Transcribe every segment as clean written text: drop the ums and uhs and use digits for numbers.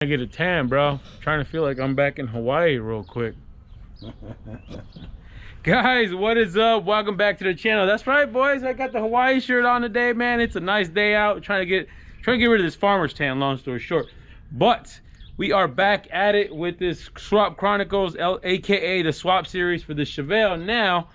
I get a tan, bro. Trying to feel like I'm back in Hawaii real quick. Guys, what is up? Welcome back to the channel. That's right, boys. I got the Hawaii shirt on today, man. It's a nice day out. Trying to get rid of this farmer's tan, long story short. But we are back at it with this Swap Chronicles, aka the swap series for the Chevelle. Now,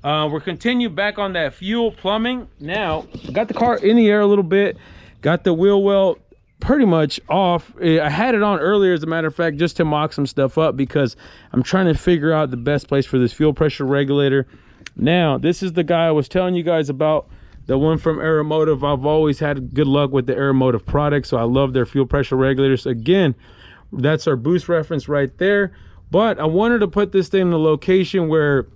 we're continuing back on that fuel plumbing. Now, got the car in the air a little bit. Got the wheel well pretty much off. I had it on earlier, as a matter of fact, just to mock some stuff up because I'm trying to figure out the best place for this fuel pressure regulator. Now, this is the guy I was telling you guys about, the one from AEROMOTIVE. I've always had good luck with the AEROMOTIVE products, so I love their fuel pressure regulators. Again, that's our boost reference right there. But I wanted to put this thing in a location where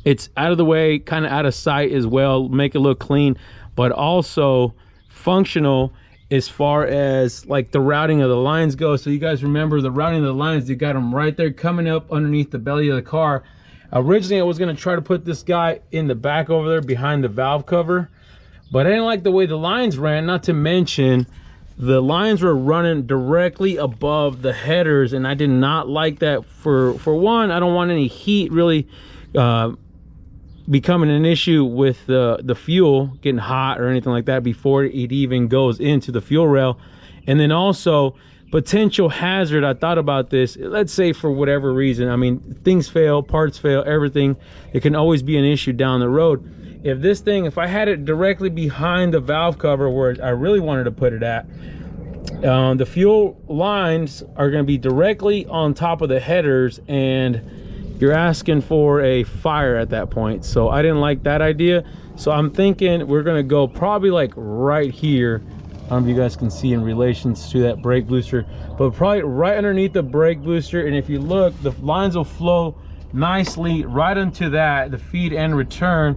it's out of the way, kind of out of sight as well, make it look clean, but also functional as far as like the routing of the lines go. So you guys remember the routing of the lines, you got them right there coming up underneath the belly of the car. Originally I was going to try to put this guy in the back over there behind the valve cover, but I didn't like the way the lines ran, not to mention the lines were running directly above the headers, and I did not like that. For one, I don't want any heat really becoming an issue with the fuel getting hot or anything like that before it even goes into the fuel rail. And then also potential hazard, I thought about this, let's say for whatever reason, I mean, things fail, parts fail, everything, it can always be an issue down the road. If this thing, if I had it directly behind the valve cover where I really wanted to put it at, the fuel lines are going to be directly on top of the headers, and you're asking for a fire at that point. So I didn't like that idea. So I'm thinking we're gonna go probably like right here. I don't know if you guys can see in relations to that brake booster, but probably right underneath the brake booster. And if you look, the lines will flow nicely right into that, the feed and return.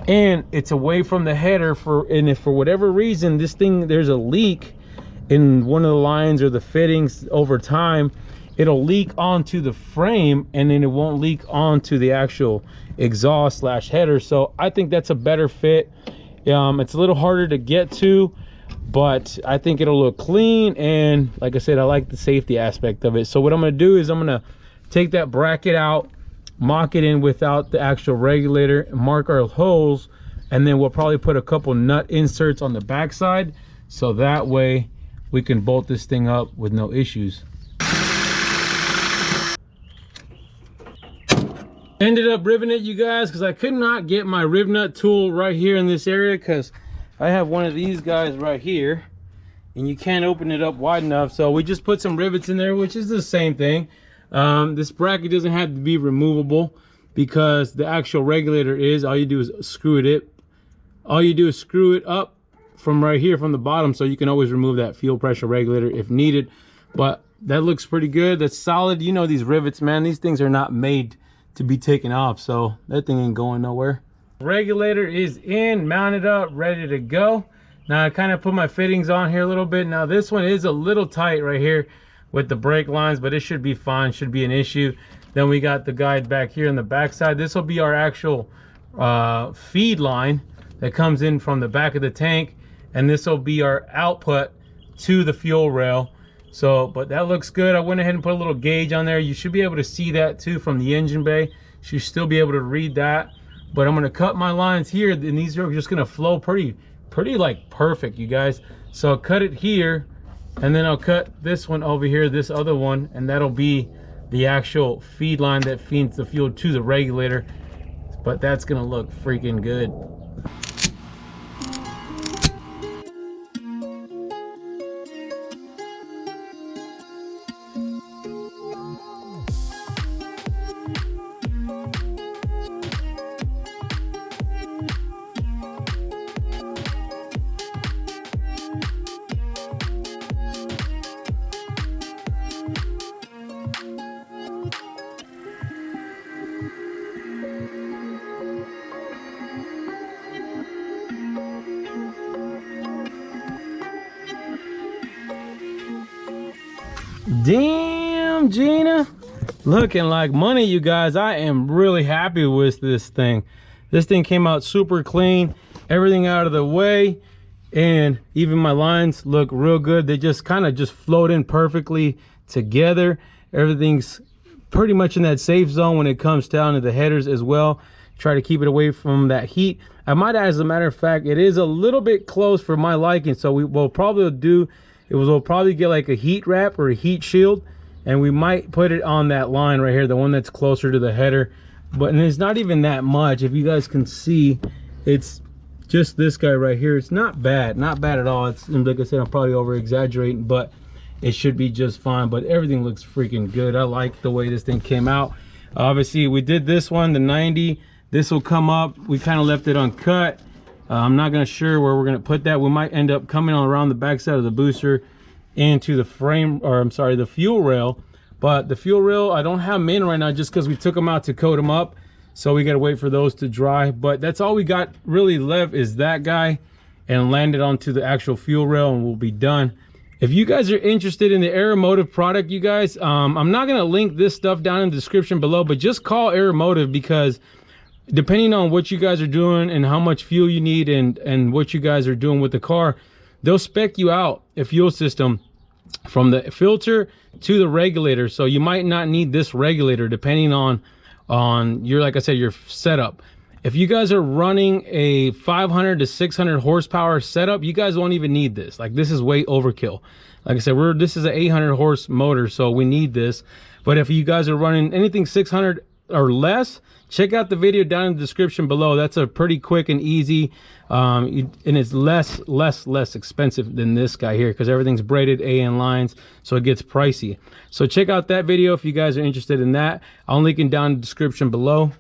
And it's away from the header and if for whatever reason, this thing, there's a leak in one of the lines or the fittings over time, it'll leak onto the frame, and then it won't leak onto the actual exhaust slash header. So I think that's a better fit. It's a little harder to get to, but I think it'll look clean, and like I said, I like the safety aspect of it. So what I'm going to do is I'm going to take that bracket out, mock it in without the actual regulator, mark our holes, and then we'll probably put a couple nut inserts on the backside, so that way we can bolt this thing up with no issues. Ended up riveting it, you guys, because I could not get my rib nut tool right here in this area, because I have one of these guys right here and you can't open it up wide enough. So we just put some rivets in there, which is the same thing. This bracket doesn't have to be removable because the actual regulator is, all you do is screw it up from right here from the bottom, so you can always remove that fuel pressure regulator if needed. But that looks pretty good. That's solid. You know, these rivets, man, these things are not made to be taken off, so that thing ain't going nowhere. Regulator is in, mounted up, ready to go. Now I kind of put my fittings on here a little bit. Now this one is a little tight right here with the brake lines, but it should be fine, should be an issue. Then we got the guide back here on the back side. This will be our actual feed line that comes in from the back of the tank, and this will be our output to the fuel rail. So, but that looks good. I went ahead and put a little gauge on there. You should be able to see that too from the engine bay. You should still be able to read that. But I'm gonna cut my lines here, and these are just gonna flow pretty like perfect, you guys. So I'll cut it here, and then I'll cut this one over here, this other one, and that'll be the actual feed line that feeds the fuel to the regulator. But that's gonna look freaking good. Damn, Gina, looking like money, you guys. I am really happy with this thing. This thing came out super clean, everything out of the way. and even my lines look real good. They just kind of just float in perfectly together. Everything's pretty much in that safe zone when it comes down to the headers as well. Try to keep it away from that heat. I might add, as a matter of fact, it is a little bit close for my liking, so we will probably do we'll probably get like a heat wrap or a heat shield, and we might put it on that line right here, the one that's closer to the header. But and it's not even that much. If you guys can see, it's just this guy right here. It's not bad at all. It's like I said, I'm probably over exaggerating, but it should be just fine. But everything looks freaking good. I like the way this thing came out. Obviously we did this one, the 90. This will come up. We kind of left it uncut. I'm not gonna sure where we're gonna put that. We might end up coming on around the backside of the booster into the frame, or I'm sorry, the fuel rail. But the fuel rail, I don't have them in right now just because we took them out to coat them up. So we got to wait for those to dry. But that's all we got really left is that guy, and land it onto the actual fuel rail, and we'll be done. If you guys are interested in the AEROMOTIVE product, you guys, I'm not going to link this stuff down in the description below, but just call AEROMOTIVE, because depending on what you guys are doing and how much fuel you need and what you guys are doing with the car, they'll spec you out a fuel system from the filter to the regulator. So you might not need this regulator depending on your, like I said, your setup. If you guys are running a 500 to 600 horsepower setup, you guys won't even need this. Like, this is way overkill. Like I said, this is an 800 horse motor, so we need this. But if you guys are running anything 600 or less, check out the video down in the description below. That's a pretty quick and easy, and it's less expensive than this guy here, because everything's braided AN lines, so it gets pricey. So check out that video if you guys are interested in that. I'll link it down in the description below.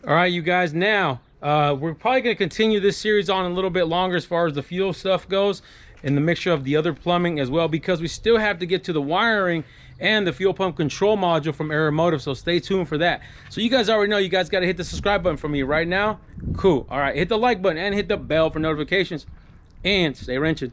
All right, you guys, now we're probably going to continue this series on a little bit longer as far as the fuel stuff goes, and the mixture of the other plumbing as well, because we still have to get to the wiring and the fuel pump control module from AEROMOTIVE, so stay tuned for that. So you guys already know, you guys got to hit the subscribe button for me right now. Cool. All right, hit the like button and hit the bell for notifications, and stay wrenching.